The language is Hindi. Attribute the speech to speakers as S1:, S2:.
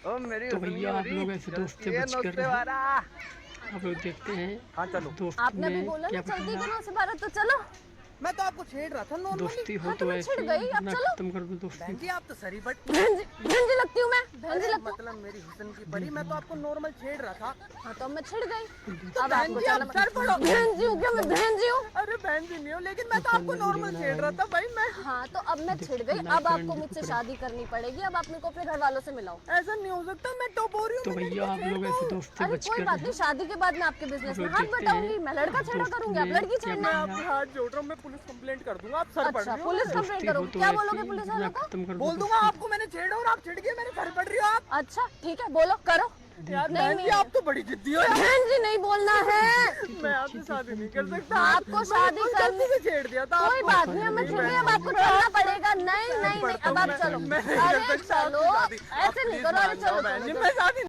S1: ओ मेरी
S2: तो भैया आप लोग ऐसे दोस्त से बच कर रहे हैं। आप लोग देखते हैं।
S1: हाँ चलो।
S2: दोस्त
S3: आपने भी
S2: में
S3: बोला
S2: क्या
S3: ना चलती
S2: पता
S3: के 9 से 12 तो चलो।
S1: मैं तो आपको छेड़ रहा था नॉर्मली।
S2: दोस्ती हो
S3: हाँ, तो
S2: तो
S3: मैं
S2: ऐसे
S3: छिड़ गई, अब
S2: ना
S3: चलो।
S2: खत्म कर दो दोस्ती।
S1: बहन जी आप तो सरी बट
S3: बहन जी लगती हूँ मैं, बहन जी लगती हूँ।
S1: मतलब मेरी हुस्न की परी, मैं तो आपको नॉर्मल छेड़ रहा था।
S3: हाँ तो अब मैं छिड़ गई।
S1: तो
S3: अब
S1: बहन
S3: आपको
S1: जी
S3: चलना
S1: आप सर पड़ो।
S3: बहन जी हूँ क्या मैं, बहन जी हूँ।
S1: अरे बहन जी नहीं हो, लेकिन मैं तो आपको नॉर्मल छेड़ रहा था भाई मैं।
S3: हाँ तो अब मैं छिड़ गई, अब आपको मुझसे शादी करनी पड़ेगी। अब आप मेरे को अपने घर वालों से मिलाओ।
S1: ऐसा नहीं हो सकता, मैं टॉप हो रही हूँ।
S2: तो भैया आप लोग ऐसे दोस्त से
S3: अरे
S2: बच
S3: कोई
S2: कर
S3: बात
S2: रहे
S3: नहीं, शादी के बाद मैं आपके बिजनेस में
S2: लोग
S3: हाथ
S2: देखते
S3: बटाऊंगी।
S2: हैं।
S3: मैं लड़का छेड़ा
S2: दोस्त
S3: करूंगी, आप
S2: में
S3: लड़की
S2: क्या
S3: छेड़ना।
S1: मैं आपके हाथ जोड़ रहा हूँ, मैं पुलिस कंप्लेंट कर दूंगा। आप सर पड़
S3: अच्छा
S1: रही हो।
S3: पुलिस कंप्लेंट
S2: दोस्ती हो
S3: करोगे,
S2: तो
S3: क्या
S2: ऐसे
S3: बोलोगे पुलिस
S2: ना
S3: वालों को।
S2: खत्म कर दो
S1: बोल दूंगा
S2: दोस्ती।
S1: आपको मैंने छेड़ा और आप छिड़ गए, मेरे सर पड़ रही हो आप।
S3: अच्छा ठीक है बोलो, करो।
S1: यार
S3: नहीं,
S1: बहन जी
S3: नहीं।
S1: आप तो बड़ी जिद्दी हो यार।
S3: बहन जी नहीं बोलना है।
S1: मैं आपसे शादी नहीं कर सकता।
S3: आपको शादी
S1: मैंने
S3: करनी
S1: गलती से छेड़ दिया था
S3: कोई
S1: आपको।
S3: बात नहीं, हमें छिड़ गई, अब आपको चलना पड़ेगा। नहीं नहीं नहीं, अब आप चलो।
S1: मैं नहीं कर
S3: अरे
S1: सकता
S3: चलो,
S1: आपकी शादी।
S3: ऐसे नहीं करो। अरे चलो
S1: बहन जी,
S3: चलो,
S1: मैं